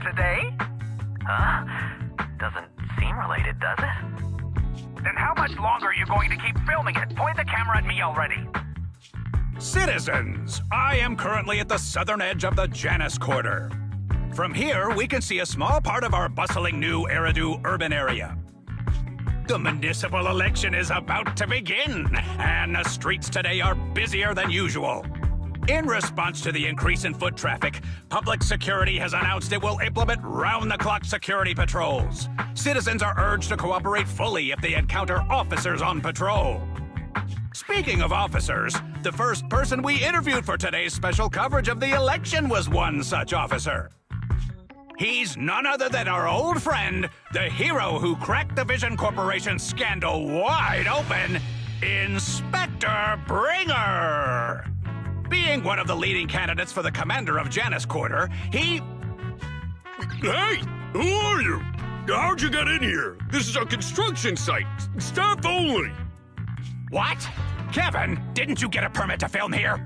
today? Huh? Doesn't seem related, does it? Then how much longer are you going to keep filming it? Point the camera at me already. Citizens, I am currently at the southern edge of the Janus Quarter. From here, we can see a small part of our bustling new Eridu urban area. The municipal election is about to begin, and the streets today are busier than usual. In response to the increase in foot traffic, public security has announced it will implement round-the-clock security patrols. Citizens are urged to cooperate fully if they encounter officers on patrol. Speaking of officers, the first person we interviewed for today's special coverage of the election was one such officer. He's none other than our old friend, the hero who cracked the Vision Corporation scandal wide open, Inspector Bringer. Being one of the leading candidates for the commander of Janus Quarter, he... Hey! Who are you? How'd you get in here? This is a construction site. Staff only. What? Kevin, didn't you get a permit to film here?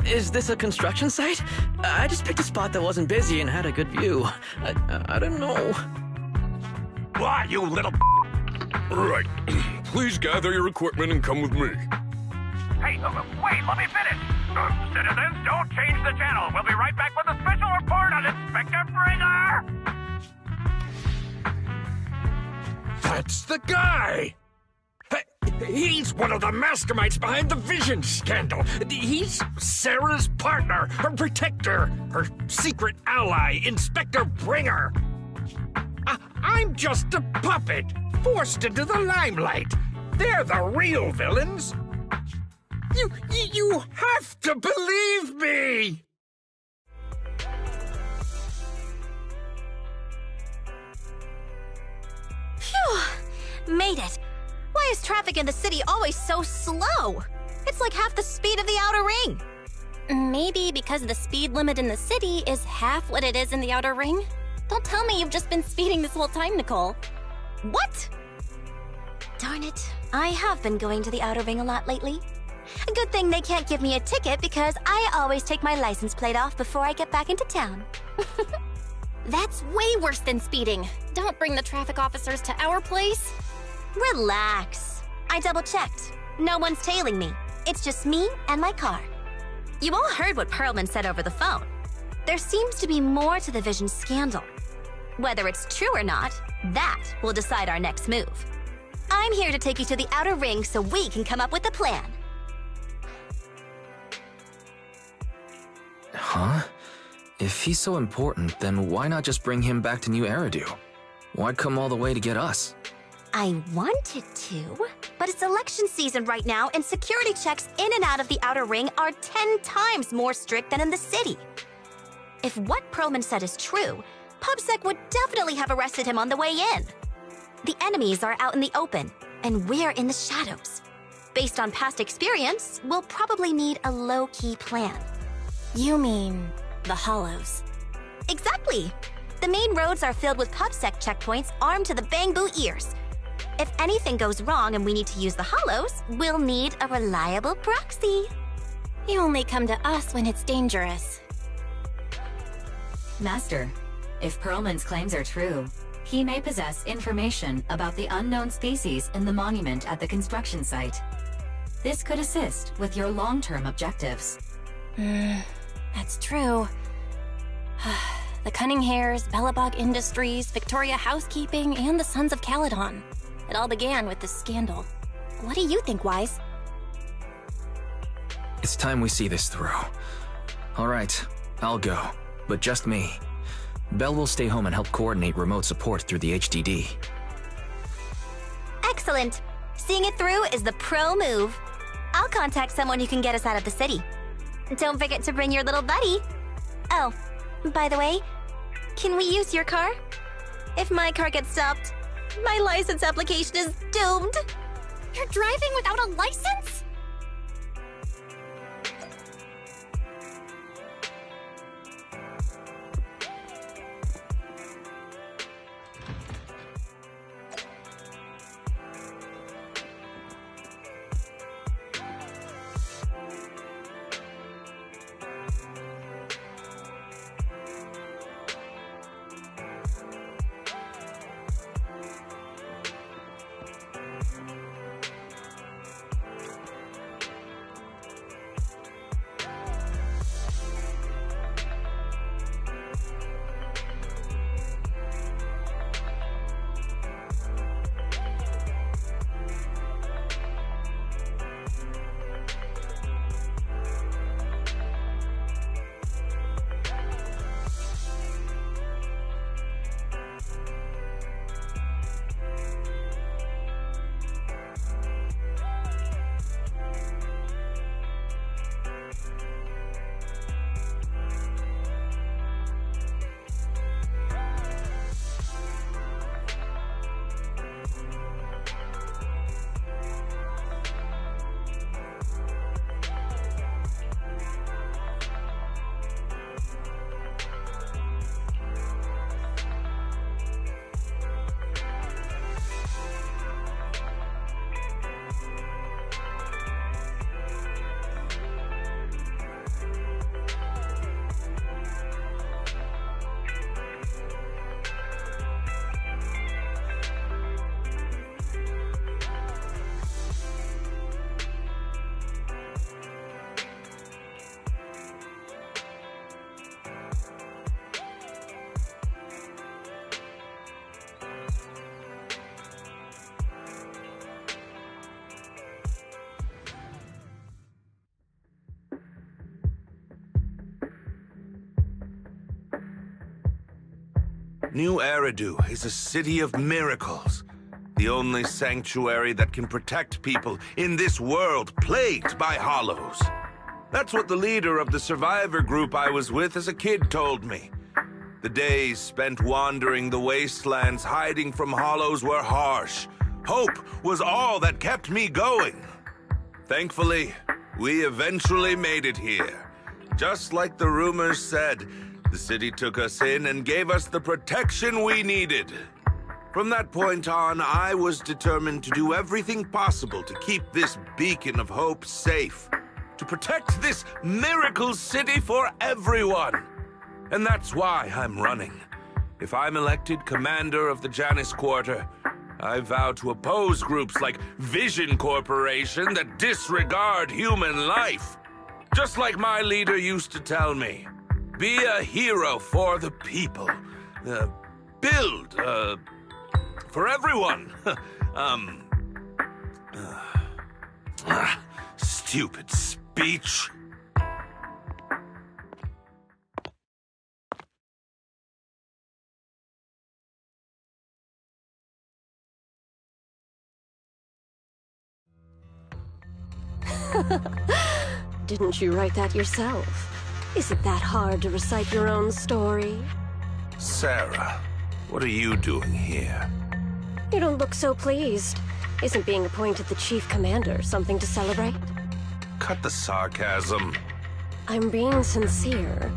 Is this a construction site? I just picked a spot that wasn't busy and had a good view. I don't know. Why, you little... Right. Please gather your equipment and come with me. Hey, wait, let me finish. Citizens, don't change the channel. We'll be right back with a special report on Inspector Bringer. That's the guy! He's one of the masterminds behind the Vision scandal. He's Sarah's partner, her protector, her secret ally, Inspector Bringer. I'm just a puppet, forced into the limelight. They're the real villains. You have to believe me! Phew! Made it. Why is traffic in the city always so slow? It's like half the speed of the outer ring. Maybe because the speed limit in the city is half what it is in the outer ring? Don't tell me you've just been speeding this whole time, Nicole. What? Darn it. I have been going to the outer ring a lot lately. A good thing they can't give me a ticket because I always take my license plate off before I get back into town. That's way worse than speeding. Don't bring the traffic officers to our place. Relax. I double-checked. No one's tailing me. It's just me and my car. You all heard what Perlman said over the phone. There seems to be more to the Vision scandal. Whether it's true or not, that will decide our next move. I'm here to take you to the outer ring so we can come up with a plan. Huh? If he's so important, then why not just bring him back to New Eridu? Why'd come all the way to get us? I wanted to, but it's election season right now and security checks in and out of the outer ring are 10 times more strict than in the city. If what Perlman said is true, PubSec would definitely have arrested him on the way in. The enemies are out in the open, and we're in the shadows. Based on past experience, we'll probably need a low-key plan. You mean the Hollows? Exactly! The main roads are filled with PubSec checkpoints armed to the bang-boo ears. If anything goes wrong and we need to use the Hollows, we'll need a reliable proxy. You only come to us when it's dangerous. Master, if Perlman's claims are true, he may possess information about the unknown species in the monument at the construction site. This could assist with your long-term objectives. That's true. The Cunning Hares, Bellabog Industries, Victoria Housekeeping, and the Sons of Caledon. It all began with this scandal. What do you think, Wise? It's time we see this through. All right, I'll go, but just me. Belle will stay home and help coordinate remote support through the HDD. Excellent. Seeing it through is the pro move. I'll contact someone who can get us out of the city. Don't forget to bring your little buddy. Oh, by the way, can we use your car? If my car gets stopped, my license application is doomed. You're driving without a license? New Eridu is a city of miracles. The only sanctuary that can protect people in this world plagued by hollows. That's what the leader of the survivor group I was with as a kid told me. The days spent wandering the wastelands hiding from hollows were harsh. Hope was all that kept me going. Thankfully, we eventually made it here. Just like the rumors said, the city took us in and gave us the protection we needed. From that point on, I was determined to do everything possible to keep this beacon of hope safe. To protect this miracle city for everyone. And that's why I'm running. If I'm elected commander of the Janus Quarter, I vow to oppose groups like Vision Corporation that disregard human life. Just like my leader used to tell me. Be a hero for the people. Build, for everyone. Stupid speech. Didn't you write that yourself? Is it that hard to recite your own story? Sarah, what are you doing here? You don't look so pleased. Isn't being appointed the chief commander something to celebrate? Cut the sarcasm. I'm being sincere.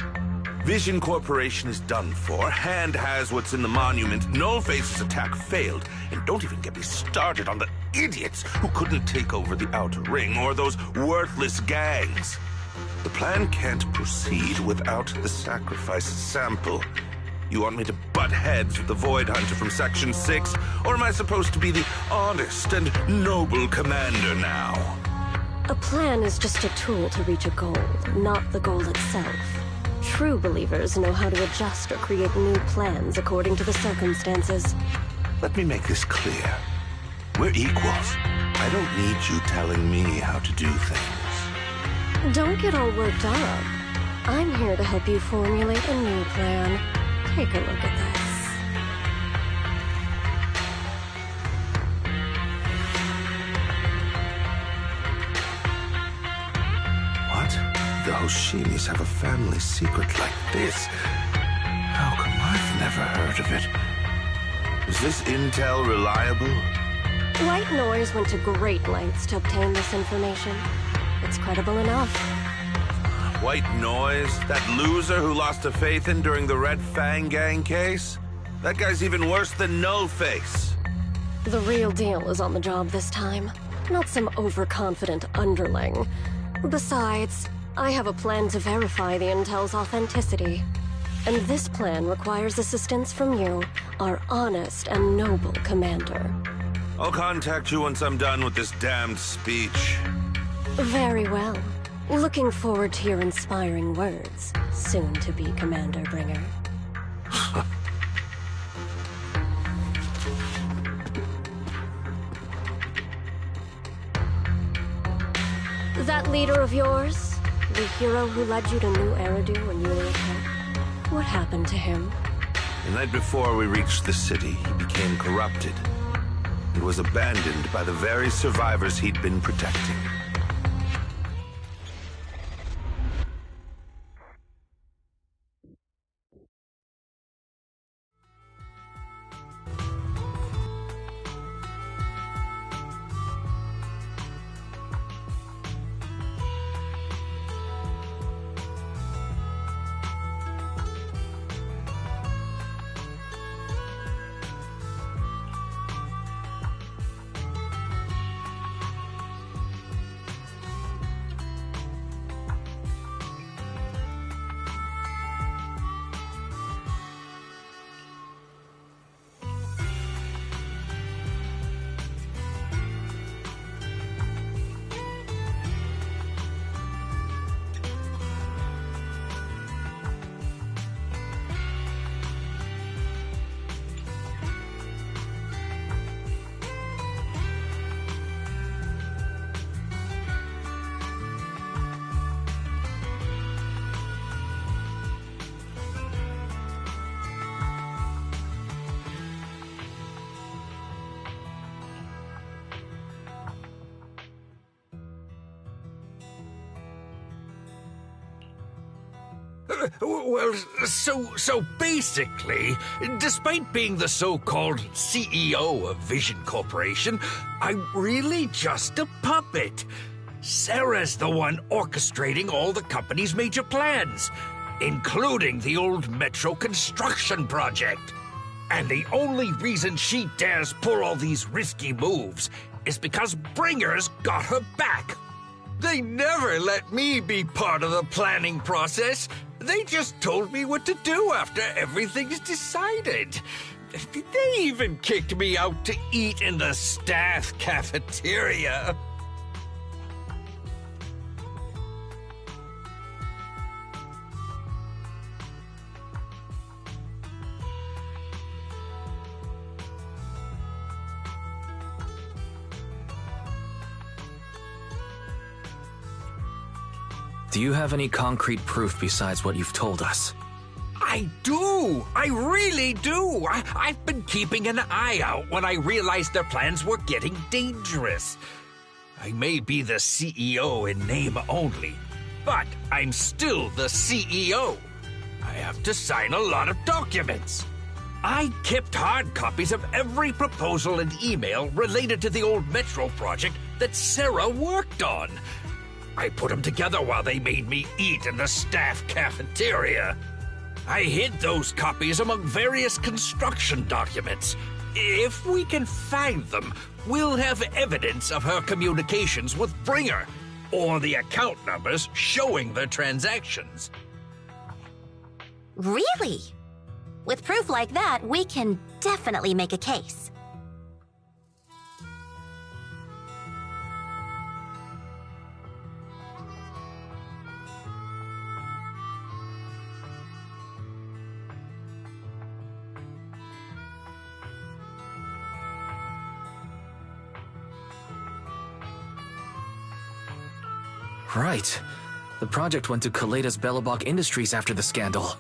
Vision Corporation is done for. Hand has what's in the monument. Nullface's attack failed. And don't even get me started on the idiots who couldn't take over the Outer Ring or those worthless gangs. The plan can't proceed without the sacrifice sample. You want me to butt heads with the Void Hunter from Section 6? Or am I supposed to be the honest and noble commander now? A plan is just a tool to reach a goal, not the goal itself. True believers know how to adjust or create new plans according to the circumstances. Let me make this clear. We're equals. I don't need you telling me how to do things. Don't get all worked up. I'm here to help you formulate a new plan. Take a look at this. What? The Hoshinis have a family secret like this? How come I've never heard of it? Is this intel reliable? White Noise went to great lengths to obtain this information. It's credible enough. White Noise? That loser who lost a faith in during the Red Fang Gang case? That guy's even worse than Nullface. The real deal is on the job this time, not some overconfident underling. Besides, I have a plan to verify the intel's authenticity. And this plan requires assistance from you, our honest and noble commander. I'll contact you once I'm done with this damned speech. Very well. Looking forward to your inspiring words, soon-to-be Commander Bringer. That leader of yours, the hero who led you to New Eridu when you were a kid, what happened to him? The night before we reached the city, he became corrupted. He was abandoned by the very survivors he'd been protecting. Well, so basically, despite being the so-called CEO of Vision Corporation, I'm really just a puppet. Sarah's the one orchestrating all the company's major plans, including the old metro construction project. And the only reason she dares pull all these risky moves is because Bringer's got her back. They never let me be part of the planning process. They just told me what to do after everything's decided. They even kicked me out to eat in the staff cafeteria. Do you have any concrete proof besides what you've told us? I do! I really do! I've been keeping an eye out when I realized their plans were getting dangerous. I may be the CEO in name only, but I'm still the CEO. I have to sign a lot of documents. I kept hard copies of every proposal and email related to the old Metro project that Sarah worked on. I put them together while they made me eat in the staff cafeteria. I hid those copies among various construction documents. If we can find them, we'll have evidence of her communications with Bringer, or the account numbers showing the transactions. Really? With proof like that, we can definitely make a case. Right. The project went to Kaleda's Belobog Industries after the scandal.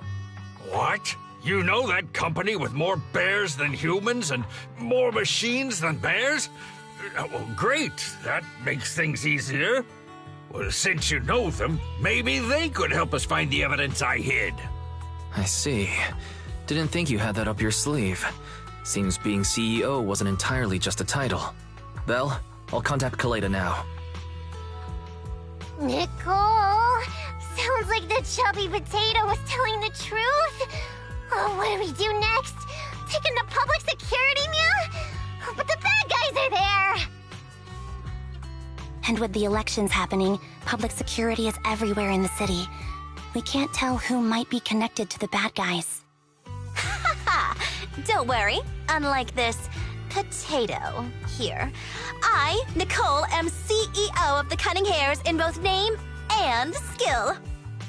What? You know that company with more bears than humans and more machines than bears? Well, great. That makes things easier. Well, since you know them, maybe they could help us find the evidence I hid. I see. Didn't think you had that up your sleeve. Seems being CEO wasn't entirely just a title. Belle, I'll contact Kaleda now. Nicole! Sounds like the chubby potato was telling the truth. Oh, what do we do next? Take him to public security, Mia? But the bad guys are there! And with the elections happening, public security is everywhere in the city. We can't tell who might be connected to the bad guys. Haha! Don't worry. Unlike this potato here, I, Nicole, am CEO of the Cunning Hares in both name and skill.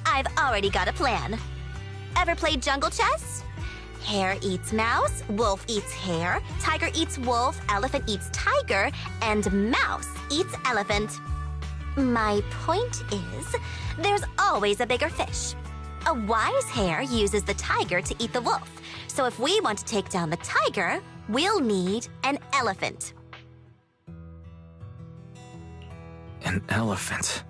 I've already got a plan. Ever played jungle chess? Hare eats mouse, wolf eats hare, tiger eats wolf, elephant eats tiger, and mouse eats elephant. My point is, there's always a bigger fish. A wise hare uses the tiger to eat the wolf. So if we want to take down the tiger, we'll need an elephant. An elephant.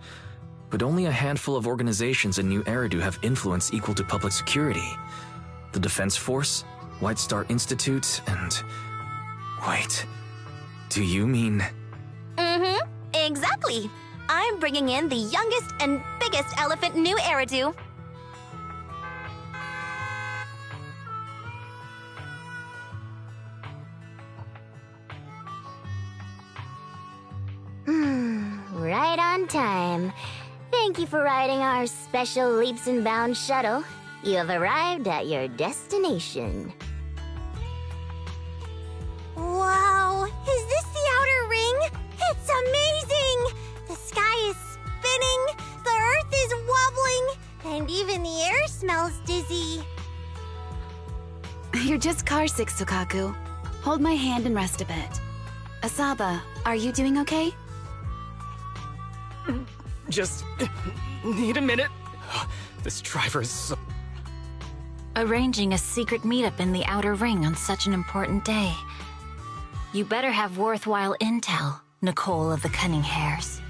But only a handful of organizations in New Eridu have influence equal to public security. The Defense Force, White Star Institute, and... Wait, do you mean... Mm-hmm, exactly. I'm bringing in the youngest and biggest elephant in New Eridu. Right on time. Thank you for riding our special leaps and bounds shuttle. You have arrived at your destination. Wow, is this the outer ring? It's amazing! The sky is spinning, the earth is wobbling, and even the air smells dizzy. You're just carsick, Sukaku. Hold my hand and rest a bit. Asaba, are you doing okay? Just need a minute. This driver is so... Arranging a secret meetup in the Outer Ring on such an important day. You better have worthwhile intel, Nicole of the Cunning Hares.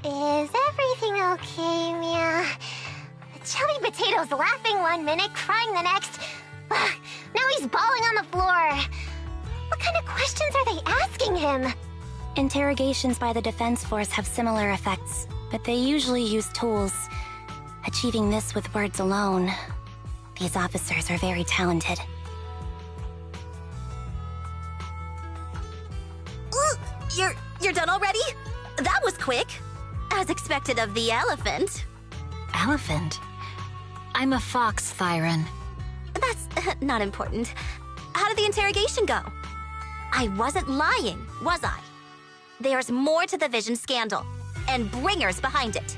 Is everything okay, Mia? Chubby Potato's laughing one minute, crying the next. Now he's bawling on the floor. What kind of questions are they asking him? Interrogations by the Defense Force have similar effects, but they usually use tools. Achieving this with words alone. These officers are very talented. You're done already? That was quick. As expected of the elephant. Elephant? I'm a fox, Thyron. That's not important. How did the interrogation go? I wasn't lying, was I? There's more to the Vision scandal, and Bringer's behind it.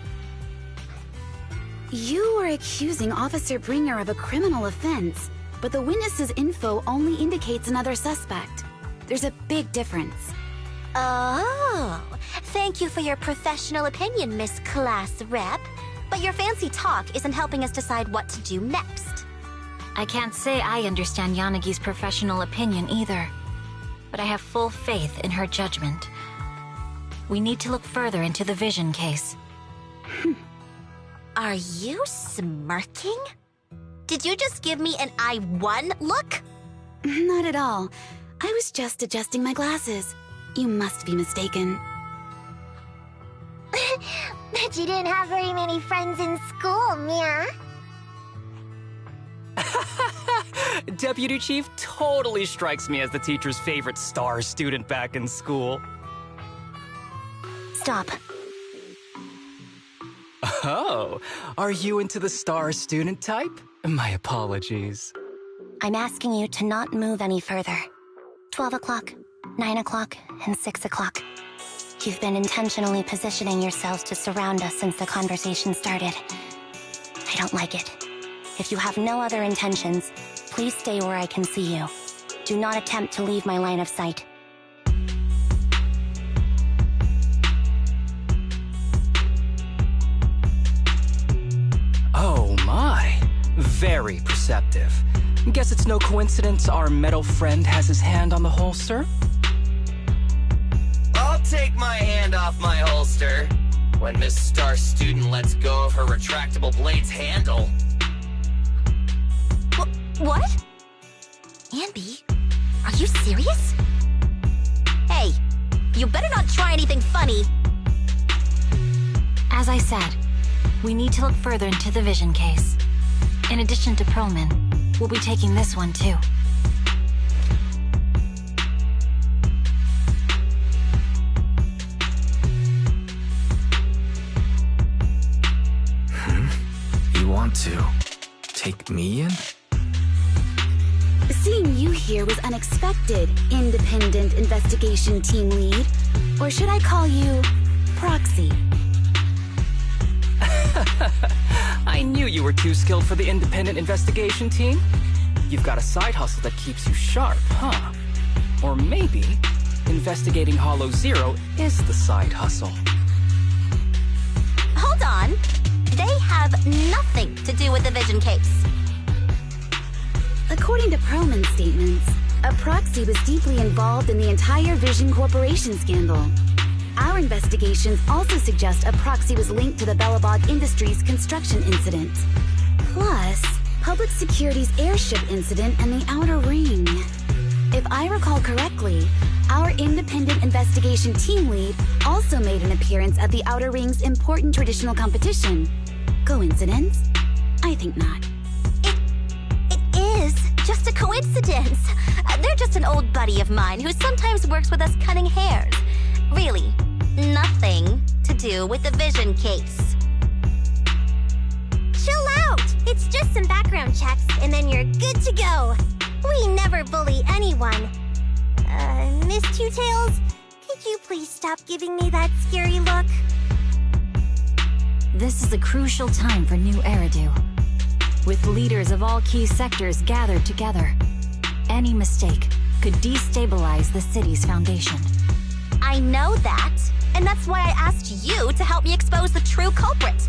You were accusing Officer Bringer of a criminal offense, but the witness's info only indicates another suspect. There's a big difference. Oh, thank you for your professional opinion, Miss Class Rep. But your fancy talk isn't helping us decide what to do next. I can't say I understand Yanagi's professional opinion either, but I have full faith in her judgment. We need to look further into the Vision case. Are you smirking? Did you just give me an I won look? Not at all. I was just adjusting my glasses. You must be mistaken. Bet you didn't have very many friends in school, Mia. Deputy Chief totally strikes me as the teacher's favorite star student back in school. Stop. Oh, are you into the star student type? My apologies. I'm asking you to not move any further. 12 o'clock, 9 o'clock, and 6 o'clock. You've been intentionally positioning yourselves to surround us since the conversation started. I don't like it. If you have no other intentions, please stay where I can see you. Do not attempt to leave my line of sight. Oh my, very perceptive. Guess it's no coincidence our metal friend has his hand on the holster? I'll take my hand off my holster when Miss Star Student lets go of her retractable blade's handle. What? Anby, are you serious? Hey, you better not try anything funny. As I said, we need to look further into the Vision case. In addition to Perlman, we'll be taking this one too. You want to take me in? Seeing you here was unexpected, Independent Investigation Team Lead. Or should I call you Proxy? I knew you were too skilled for the Independent Investigation Team. You've got a side hustle that keeps you sharp, huh? Or maybe investigating Hollow Zero is the side hustle. Hold on. They have nothing to do with the Vision case. According to Perlman's statements, a Proxy was deeply involved in the entire Vision Corporation scandal. Our investigations also suggest a Proxy was linked to the Bellabog Industries construction incident. Plus, Public Security's airship incident and the Outer Ring. If I recall correctly, our Independent Investigation Team Lead also made an appearance at the Outer Ring's important traditional competition. Coincidence? I think not. It is just a coincidence. They're just an old buddy of mine who sometimes works with us cutting hairs. Really, nothing to do with the Vision case. Chill out! It's just some background checks, and then you're good to go. We never bully anyone. Miss Two Tails, could you please stop giving me that scary look? This is a crucial time for New Eridu. With leaders of all key sectors gathered together, any mistake could destabilize the city's foundation. I know that, and that's why I asked you to help me expose the true culprit.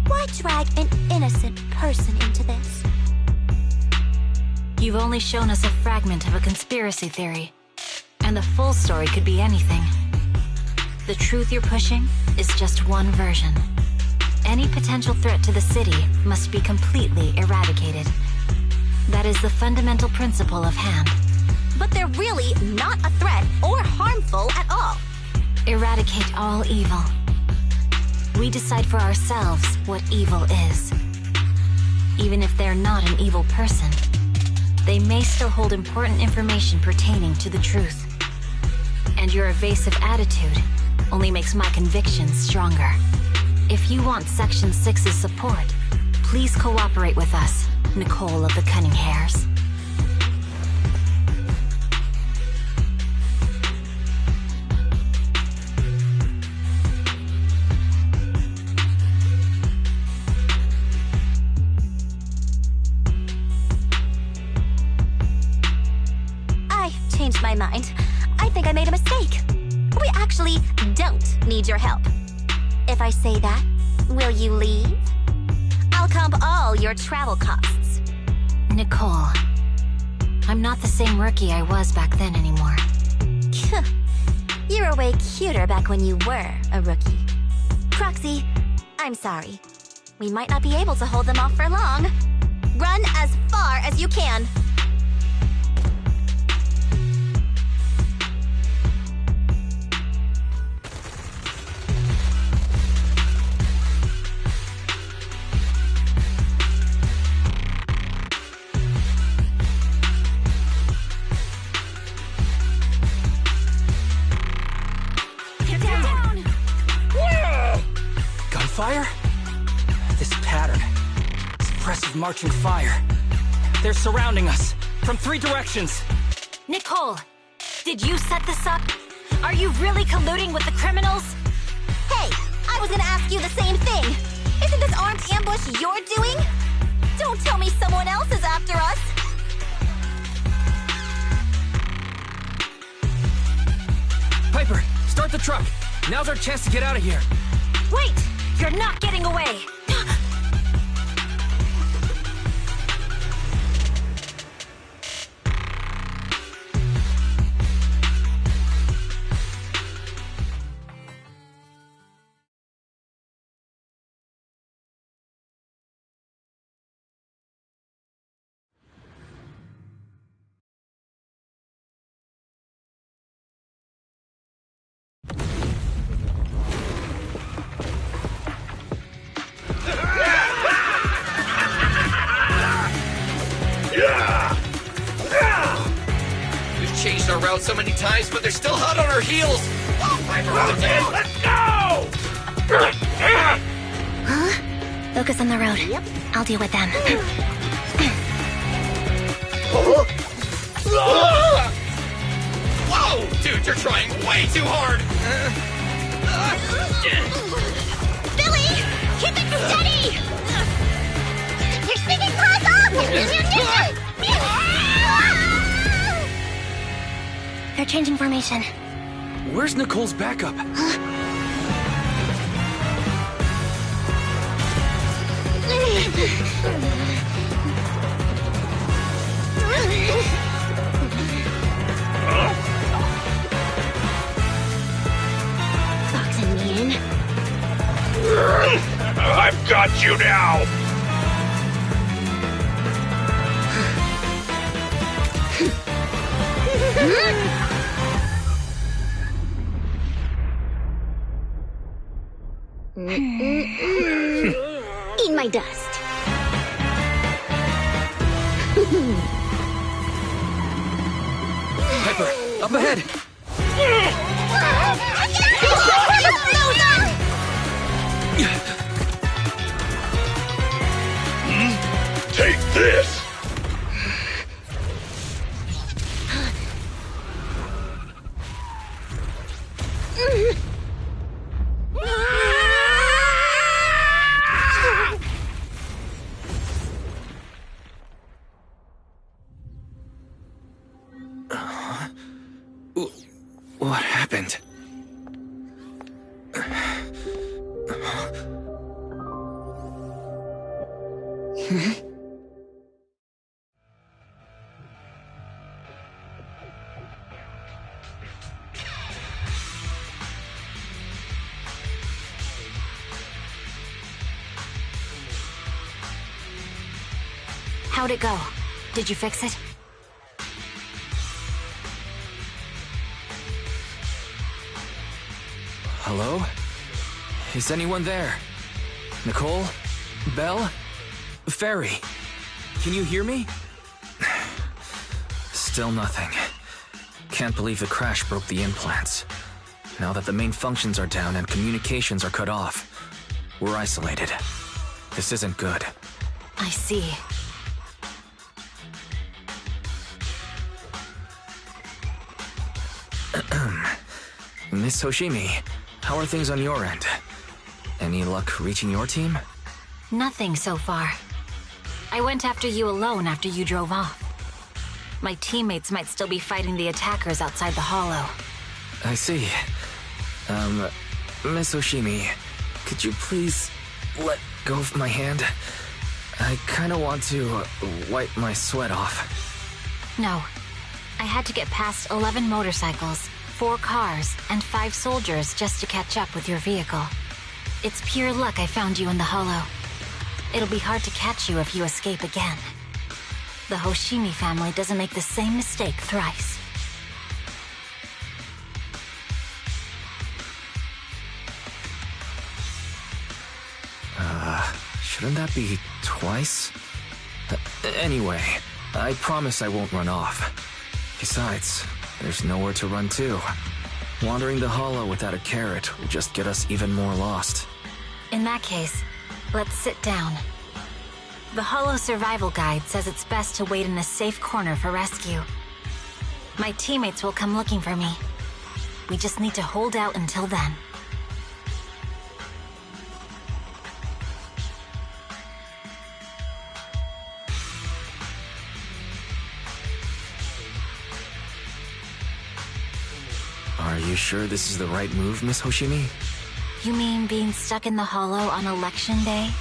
Why drag an innocent person into this? You've only shown us a fragment of a conspiracy theory, and the full story could be anything. The truth you're pushing is just one version. Any potential threat to the city must be completely eradicated. That is the fundamental principle of hand. But they're really not a threat or harmful at all. Eradicate all evil. We decide for ourselves what evil is. Even if they're not an evil person, they may still hold important information pertaining to the truth. And your evasive attitude only makes my convictions stronger. If you want Section 6's support, please cooperate with us, Nicole of the Cunning Hairs. I changed my mind. I think I made a mistake. We actually don't need your help. If I say that, will you leave? I'll comp all your travel costs. Nicole, I'm not the same rookie I was back then anymore. You were way cuter back when you were a rookie. Proxy, I'm sorry. We might not be able to hold them off for long. Run as far as you can. Gunfire? This pattern. Suppressive marching fire. They're surrounding us from 3 directions. Nicole, did you set this up? Are you really colluding with the criminals? Hey, I was gonna ask you the same thing. Isn't this armed ambush you're doing? Don't tell me someone else is after us. Piper, start the truck. Now's our chance to get out of here. Wait! You're not getting away! We've changed our route so many times, but they're still hot on our heels. Oh, Piper, let's go! Huh? Focus on the road. Yep. I'll deal with them. Whoa! Dude, you're trying way too hard! Billy! Keep it steady! You're sticking paws off! They're changing formation. Where's Nicole's backup? Boxing me in. I've got you now! Eat my dust. Piper, up ahead! Take this! What happened? How'd it go? Did you fix it? Hello? Is anyone there? Nicole? Belle? Fairy? Can you hear me? Still nothing. Can't believe the crash broke the implants. Now that the main functions are down and communications are cut off, we're isolated. This isn't good. I see. Miss Hoshimi, how are things on your end? Any luck reaching your team? Nothing so far. I went after you alone after you drove off. My teammates might still be fighting the attackers outside the hollow. I see. Miss Hoshimi, could you please let go of my hand? I kinda want to wipe my sweat off. No. I had to get past 11 motorcycles, 4 cars, and 5 soldiers just to catch up with your vehicle. It's pure luck I found you in the hollow. It'll be hard to catch you if you escape again. The Hoshimi family doesn't make the same mistake thrice. Shouldn't that be twice? Anyway, I promise I won't run off. Besides, there's nowhere to run to. Wandering the hollow without a carrot will just get us even more lost. In that case, let's sit down. The hollow survival guide says it's best to wait in a safe corner for rescue. My teammates will come looking for me. We just need to hold out until then. Are you sure this is the right move, Miss Hoshimi? You mean being stuck in the hollow on election day?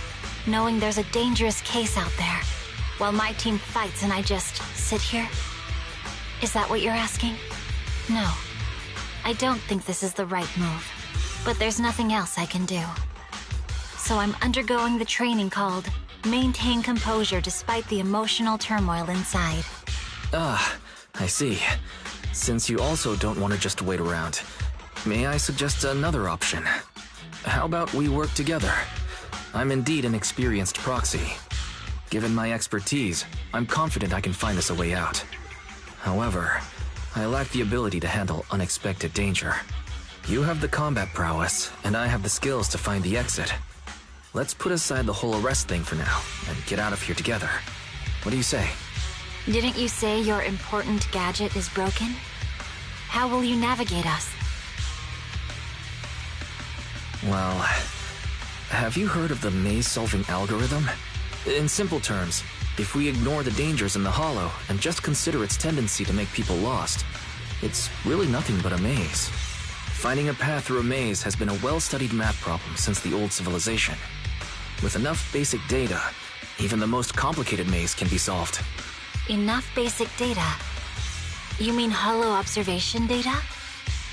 Knowing there's a dangerous case out there, while my team fights and I just sit here? Is that what you're asking? No. I don't think this is the right move, but there's nothing else I can do. So I'm undergoing the training called Maintain Composure Despite the Emotional Turmoil Inside. Ah, I see. Since you also don't want to just wait around, may I suggest another option? How about we work together? I'm indeed an experienced proxy. Given my expertise, I'm confident I can find us a way out. However, I lack the ability to handle unexpected danger. You have the combat prowess, and I have the skills to find the exit. Let's put aside the whole arrest thing for now, and get out of here together. What do you say? Didn't you say your important gadget is broken? How will you navigate us? Well, have you heard of the maze-solving algorithm? In simple terms, if we ignore the dangers in the hollow and just consider its tendency to make people lost, it's really nothing but a maze. Finding a path through a maze has been a well-studied math problem since the old civilization. With enough basic data, even the most complicated maze can be solved. Enough basic data? You mean hollow observation data?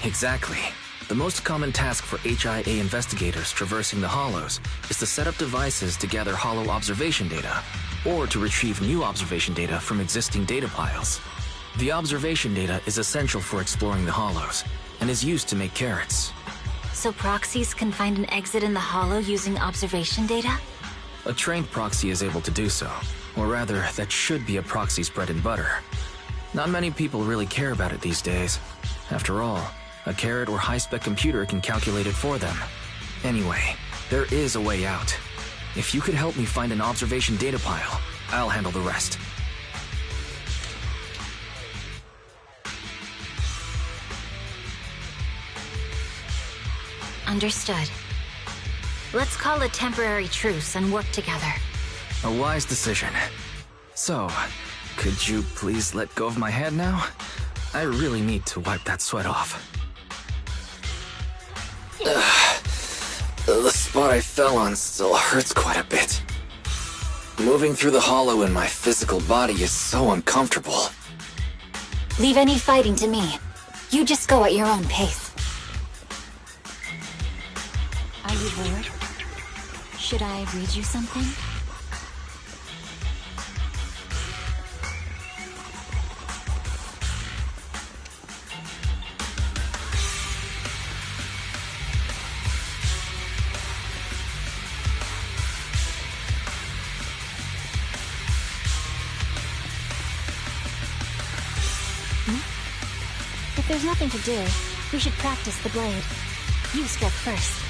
Exactly. The most common task for HIA investigators traversing the hollows is to set up devices to gather hollow observation data, or to retrieve new observation data from existing data piles. The observation data is essential for exploring the hollows, and is used to make carrots. So proxies can find an exit in the hollow using observation data? A trained proxy is able to do so, or rather, that should be a proxy's bread and butter. Not many people really care about it these days. After all, a carrot or high-spec computer can calculate it for them. Anyway, there is a way out. If you could help me find an observation data pile, I'll handle the rest. Understood. Let's call a temporary truce and work together. A wise decision. So, could you please let go of my hand now? I really need to wipe that sweat off. The spot I fell on still hurts quite a bit. Moving through the hollow in my physical body is so uncomfortable. Leave any fighting to me. You just go at your own pace. Are you bored? Should I read you something? There's nothing to do. We should practice the blade. You strike first.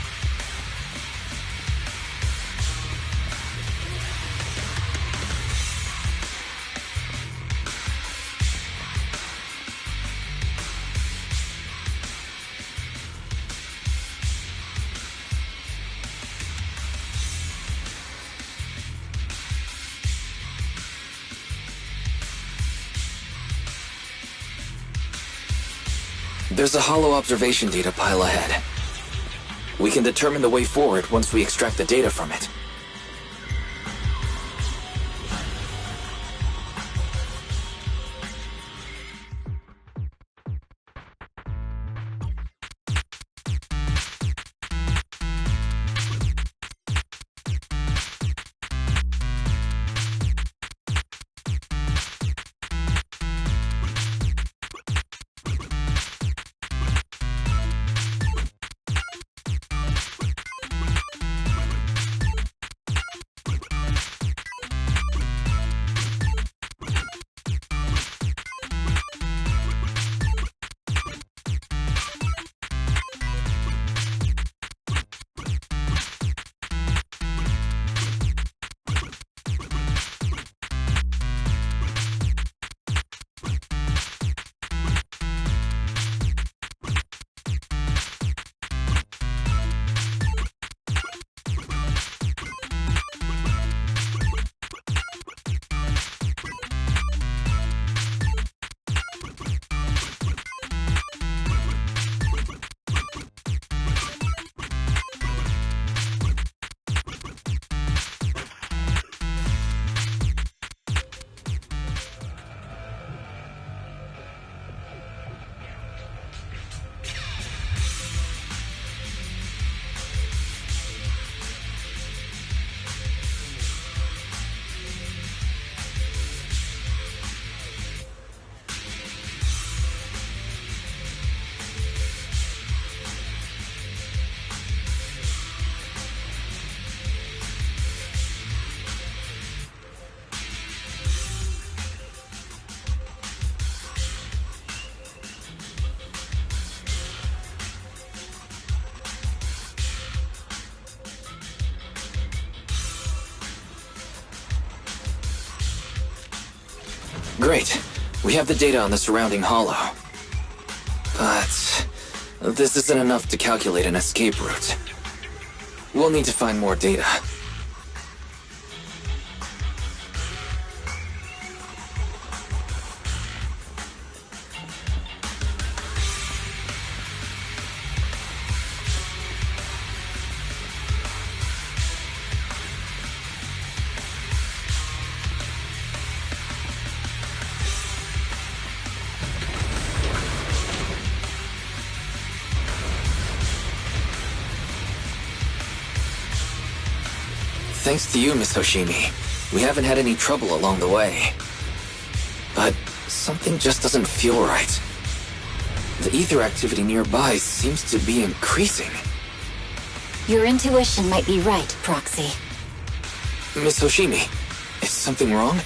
There's a hollow observation data pile ahead. We can determine the way forward once we extract the data from it. Great. We have the data on the surrounding hollow. But this isn't enough to calculate an escape route. We'll need to find more data. Thanks to you, Miss Hoshimi, we haven't had any trouble along the way. But something just doesn't feel right. The ether activity nearby seems to be increasing. Your intuition might be right, Proxy. Miss Hoshimi, is something wrong?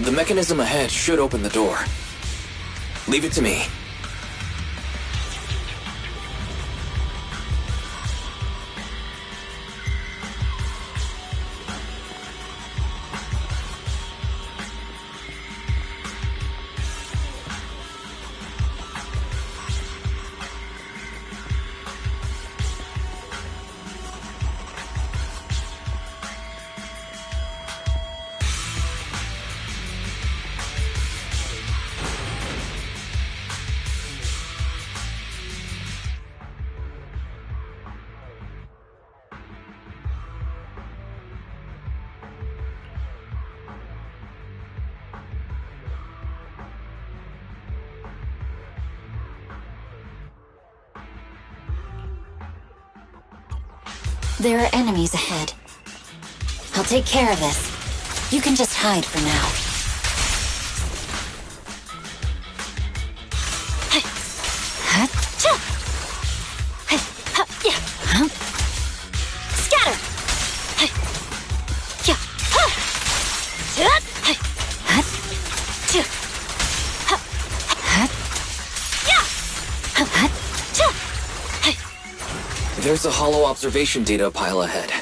The mechanism ahead should open the door. Leave it to me. There are enemies ahead. I'll take care of this. You can just hide for now. Scatter! There's a hollow observation data pile ahead.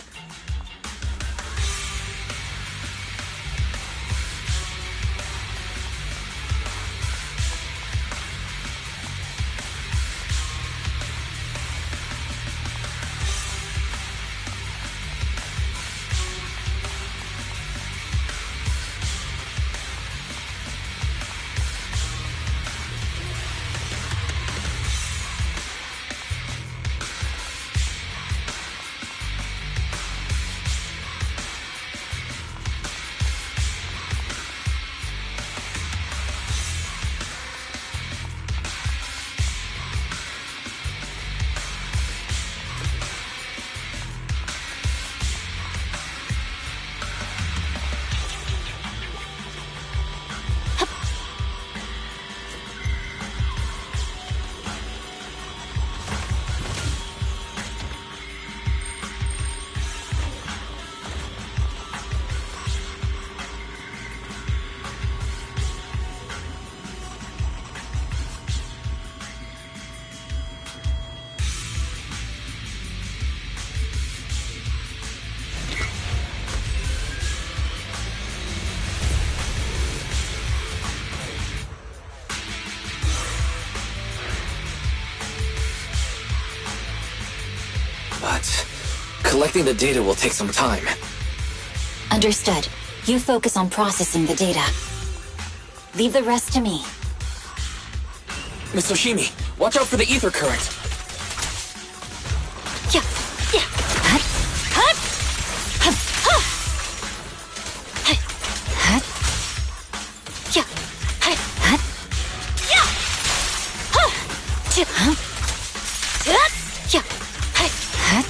But collecting the data will take some time. Understood. You focus on processing the data. Leave the rest to me. Miss Oshimi, watch out for the ether current. Yeah. Yeah. Hut. Hut. Hut. Hut. Hut. Yeah. Hut. Hut. Yeah. Huh. Huh. Yeah. Hut. Hut.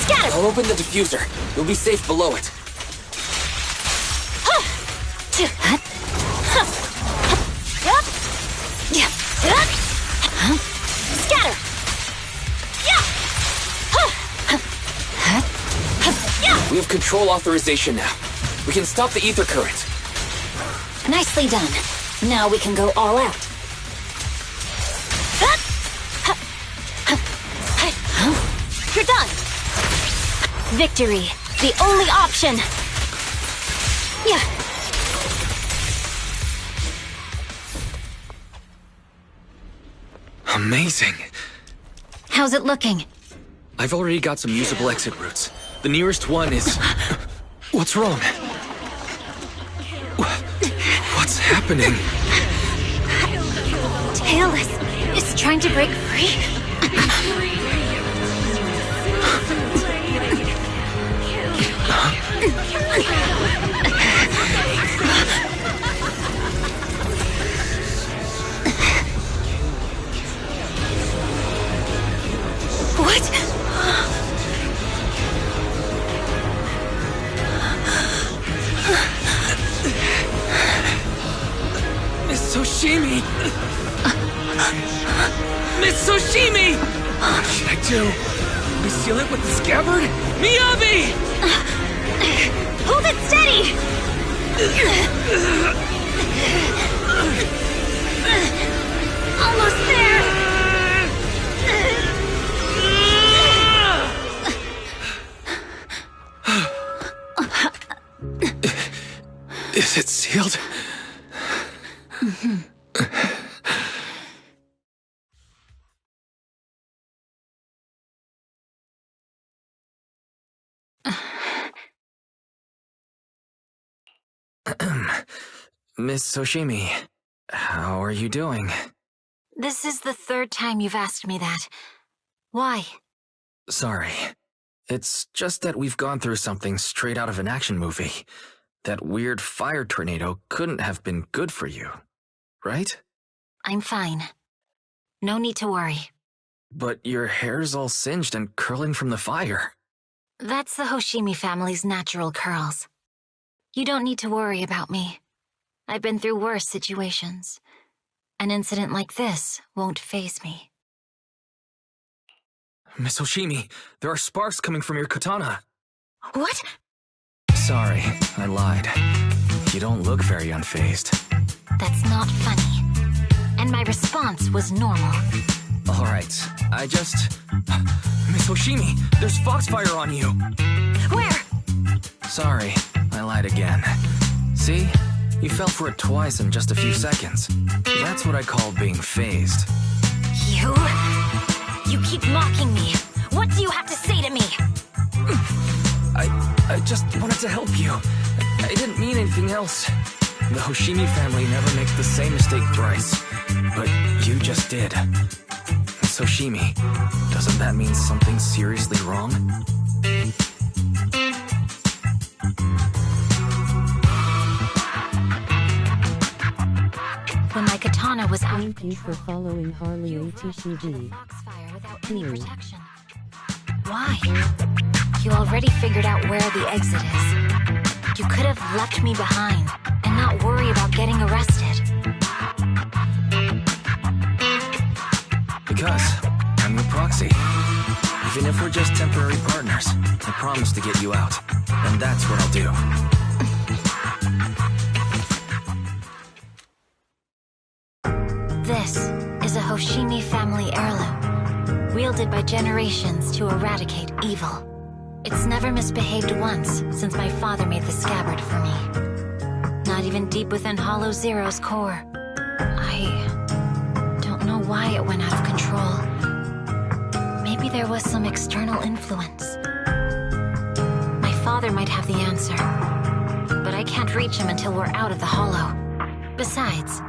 Scatter. I'll open the diffuser. You'll be safe below it. Hut. Hut. Yup. Yeah. Huh? Scatter. Yeah. We have control authorization now. We can stop the ether current. Nicely done. Now we can go all out. You're done. Victory. The only option. Yeah. Amazing. How's it looking? I've already got some usable exit routes. The nearest one is... What's wrong? What's happening? Tailless is trying to break free. What? Miss Oshimi! Miss Oshimi! What should I do? We seal it with the scabbard? Miyabi! Hold it steady! Almost there! Is it sealed? Miss Oshimi, how are you doing? This is the third time you've asked me that. Why? Sorry. It's just that we've gone through something straight out of an action movie. That weird fire tornado couldn't have been good for you, right? I'm fine. No need to worry. But your hair's all singed and curling from the fire. That's the Hoshimi family's natural curls. You don't need to worry about me. I've been through worse situations. An incident like this won't faze me. Miss Oshimi, there are sparks coming from your katana. What? Sorry, I lied. You don't look very unfazed. That's not funny. And my response was normal. Alright, Miss Hoshimi, there's foxfire on you! Where? Sorry, I lied again. See? You fell for it twice in just a few seconds. That's what I call being phased. You? You keep mocking me. What do you have to say to me? I just wanted to help you. I didn't mean anything else. The Hoshimi family never makes the same mistake thrice. But you just did. Miss Hoshimi, doesn't that mean something's seriously wrong? When my katana was out. Thank you for following Harley ATCG. Why? You already figured out where the exit is. You could have left me behind and not worry about getting arrested. Because I'm your proxy. Even if we're just temporary partners, I promise to get you out. And that's what I'll do. This is a Hoshimi family heirloom, wielded by generations to eradicate evil. It's never misbehaved once since my father made the scabbard for me. Not even deep within Hollow Zero's core. I don't know why it went out of control. Maybe there was some external influence. My father might have the answer, but I can't reach him until we're out of the Hollow. Besides,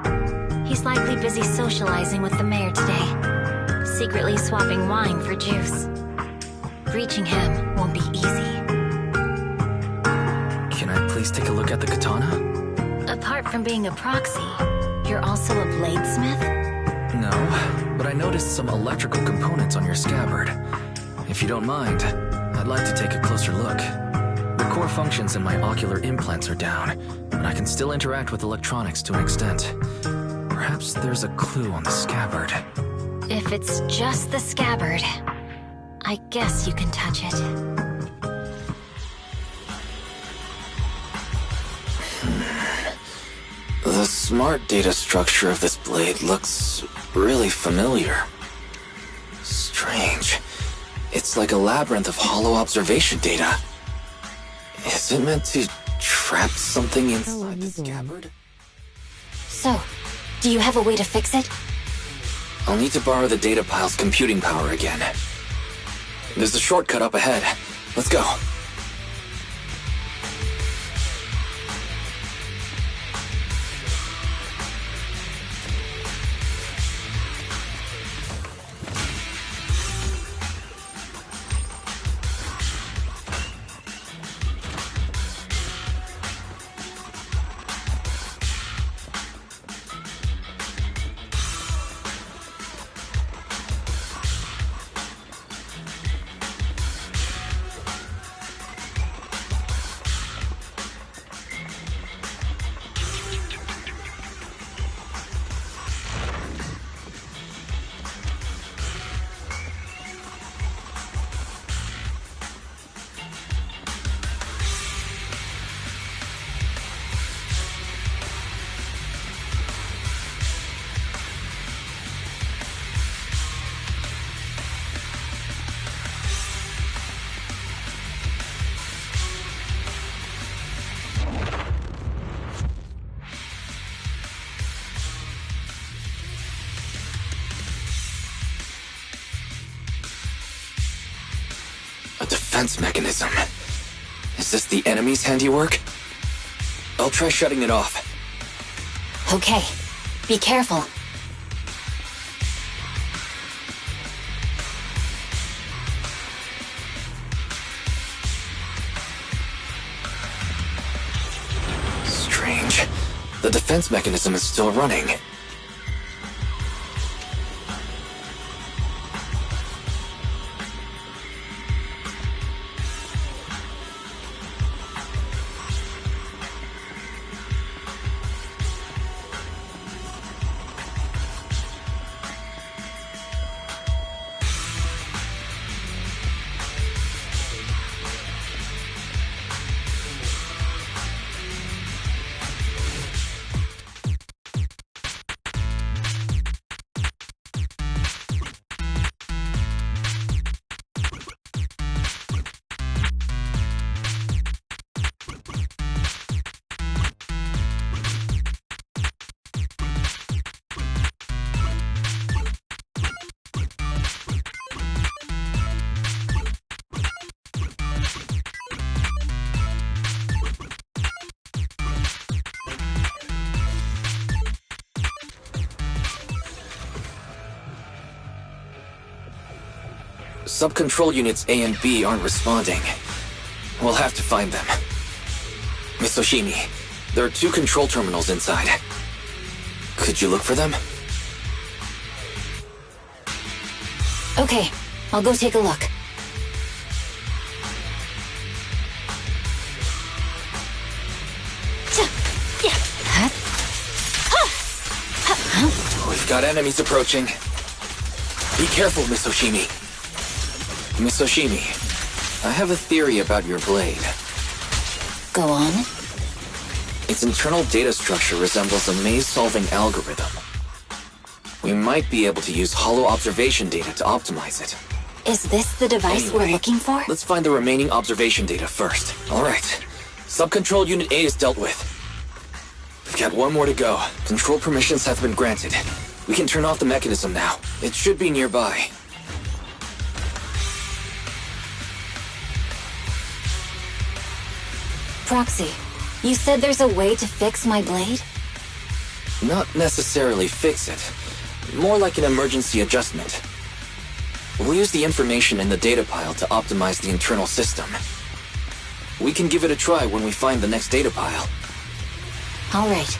he's likely busy socializing with the mayor today, secretly swapping wine for juice. Reaching him won't be easy. Can I please take a look at the katana? Apart from being a proxy, you're also a bladesmith? No, but I noticed some electrical components on your scabbard. If you don't mind, I'd like to take a closer look. The core functions in my ocular implants are down, but I can still interact with electronics to an extent. Perhaps there's a clue on the scabbard. If it's just the scabbard, I guess you can touch it. The smart data structure of this blade looks really familiar. Strange. It's like a labyrinth of hollow observation data. Is it meant to trap something inside the scabbard? So, do you have a way to fix it? I'll need to borrow the data pile's computing power again. There's a shortcut up ahead. Let's go. Defense mechanism. Is this the enemy's handiwork? I'll try shutting it off. Okay, be careful. Strange. The defense mechanism is still running. Sub-control units A and B aren't responding. We'll have to find them. Miss Oshimi, there are 2 control terminals inside. Could you look for them? Okay, I'll go take a look. We've got enemies approaching. Be careful, Miss Oshimi. Miss Oshimi, I have a theory about your blade. Go on. Its internal data structure resembles a maze-solving algorithm. We might be able to use hollow observation data to optimize it. Is this the device we're looking for? Let's find the remaining observation data first. Alright. Sub-control unit A is dealt with. We've got 1 more to go. Control permissions have been granted. We can turn off the mechanism now. It should be nearby. Proxy, you said there's a way to fix my blade? Not necessarily fix it. More like an emergency adjustment. We'll use the information in the data pile to optimize the internal system. We can give it a try when we find the next data pile. Alright.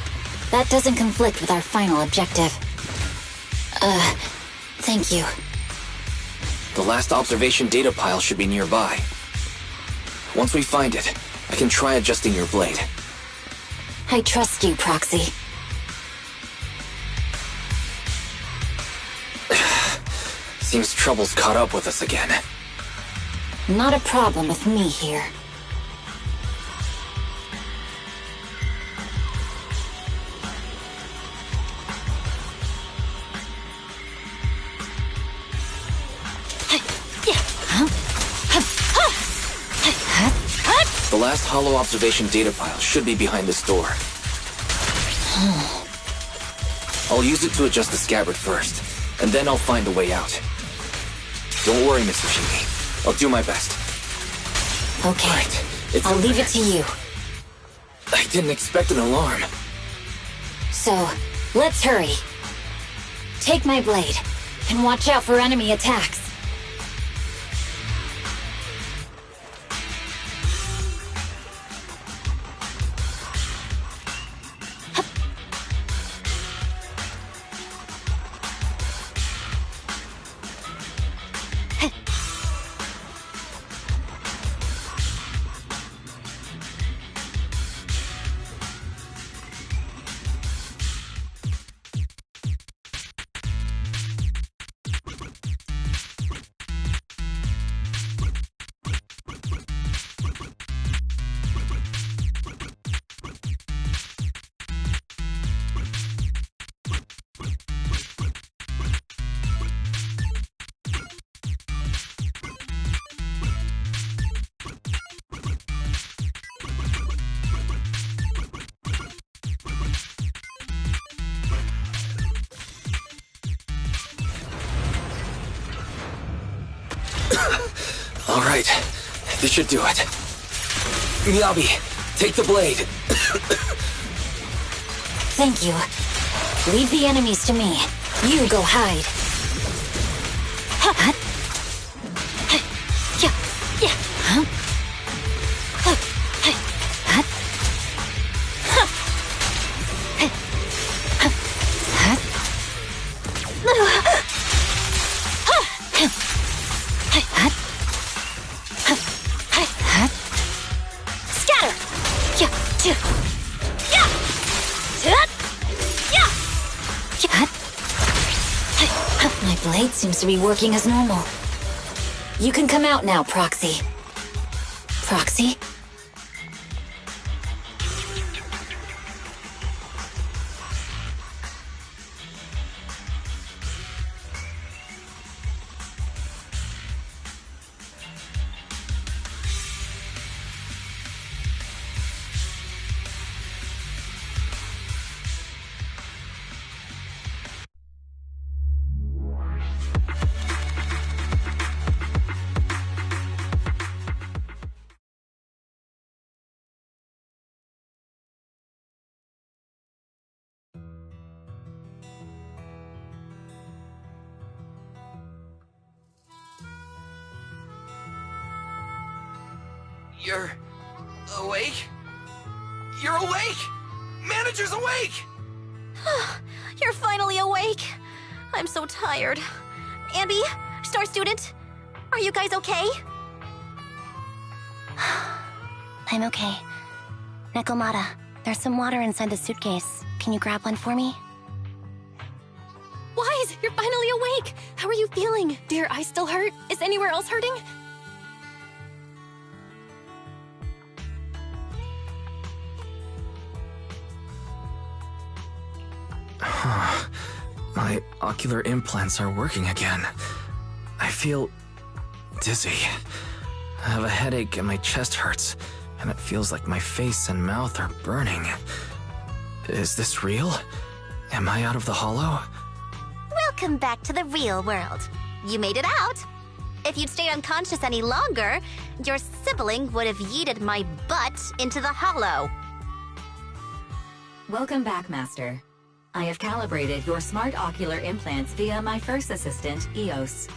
That doesn't conflict with our final objective. Thank you. The last observation data pile should be nearby. Once we find it, I can try adjusting your blade. I trust you, Proxy. Seems trouble's caught up with us again. Not a problem with me here. The last hollow observation data pile should be behind this door. I'll use it to adjust the scabbard first, and then I'll find a way out. Don't worry, Miss Oshimi. I'll do my best. Okay. Right, I'll leave it to you. I didn't expect an alarm. So, let's hurry. Take my blade, and watch out for enemy attacks. All right, this should do it. Miyabi, take the blade. Thank you. Leave the enemies to me. You go hide. My blade seems to be working as normal. You can come out now, Proxy. Proxy? You're awake? You're awake! Manager's awake! You're finally awake. I'm so tired. Ambi, Star Student, are you guys okay? I'm okay. Nekomata, there's some water inside the suitcase. Can you grab one for me? Wise, you're finally awake. How are you feeling? Do your eyes still hurt? Is anywhere else hurting? My ocular implants are working again. I feel dizzy. I have a headache and my chest hurts, and it feels like my face and mouth are burning. Is this real? Am I out of the hollow? Welcome back to the real world. You made it out. If you'd stayed unconscious any longer, your sibling would have yeeted my butt into the hollow. Welcome back, Master. I have calibrated your smart ocular implants via my first assistant, EOS.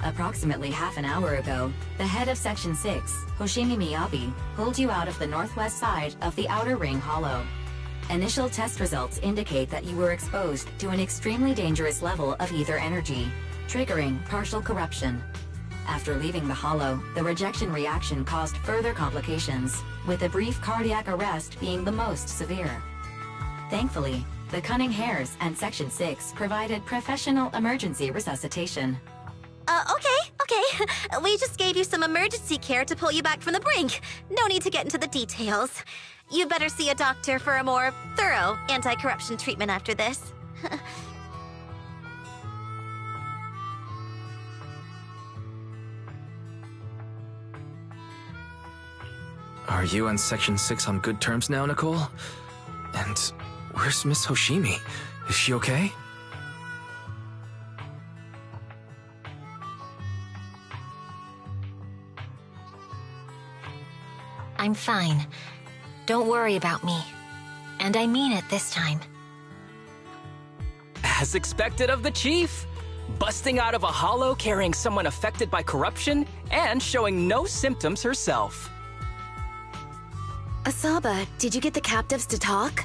Approximately half an hour ago, the head of Section 6, Hoshimi Miyabi, pulled you out of the northwest side of the Outer Ring Hollow. Initial test results indicate that you were exposed to an extremely dangerous level of ether energy, triggering partial corruption. After leaving the hollow, the rejection reaction caused further complications, with a brief cardiac arrest being the most severe. Thankfully, the Cunning Hares and Section 6 provided professional emergency resuscitation. Okay. We just gave you some emergency care to pull you back from the brink. No need to get into the details. You'd better see a doctor for a more thorough anti-corruption treatment after this. Are you and Section 6 on good terms now, Nicole? And where's Miss Hoshimi? Is she okay? I'm fine. Don't worry about me. And I mean it this time. As expected of the Chief. Busting out of a hollow carrying someone affected by corruption and showing no symptoms herself. Asaba, did you get the captives to talk?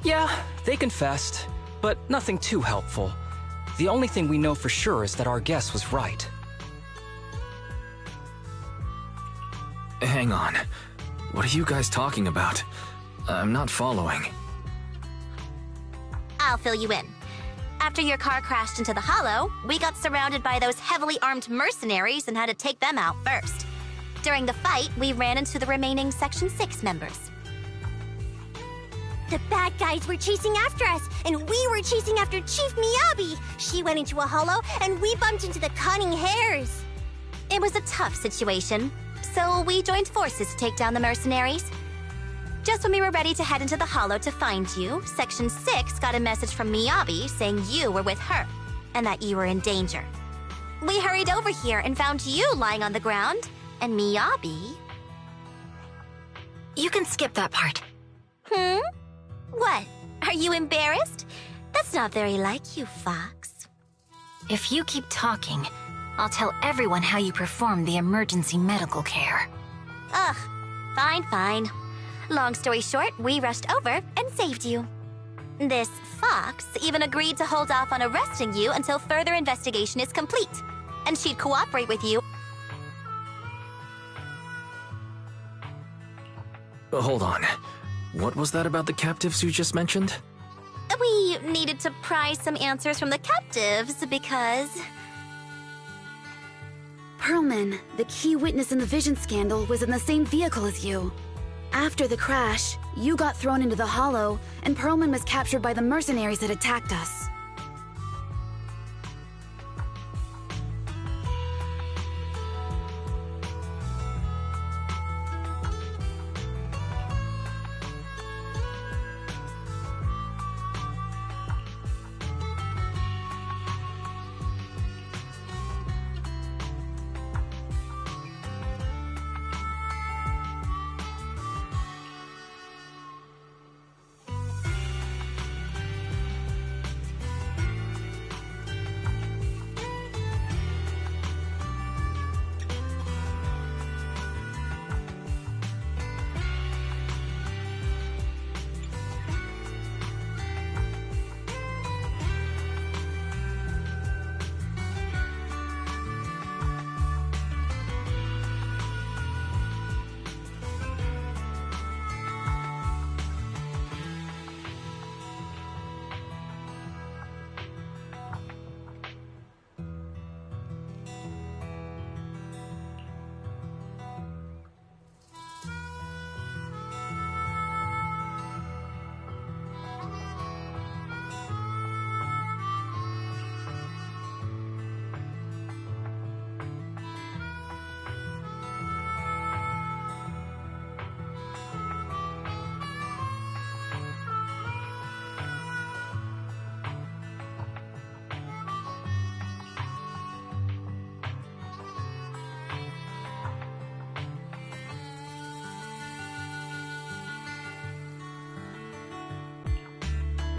Yeah, they confessed, but nothing too helpful. The only thing we know for sure is that our guess was right. Hang on. What are you guys talking about? I'm not following. I'll fill you in. After your car crashed into the hollow, we got surrounded by those heavily armed mercenaries and had to take them out first. During the fight, we ran into the remaining Section 6 members. The bad guys were chasing after us, and we were chasing after Chief Miyabi. She went into a hollow, and we bumped into the Cunning Hares. It was a tough situation, so we joined forces to take down the mercenaries. Just when we were ready to head into the hollow to find you, Section 6 got a message from Miyabi saying you were with her, and that you were in danger. We hurried over here and found you lying on the ground, and Miyabi... You can skip that part. What? Are you embarrassed? That's not very like you, Fox. If you keep talking, I'll tell everyone how you performed the emergency medical care. Ugh, fine. Long story short, we rushed over and saved you. This Fox even agreed to hold off on arresting you until further investigation is complete, and she'd cooperate with you. Hold on. What was that about the captives you just mentioned? We needed to pry some answers from the captives because... Perlman, the key witness in the Vision scandal, was in the same vehicle as you. After the crash, you got thrown into the hollow, and Perlman was captured by the mercenaries that attacked us.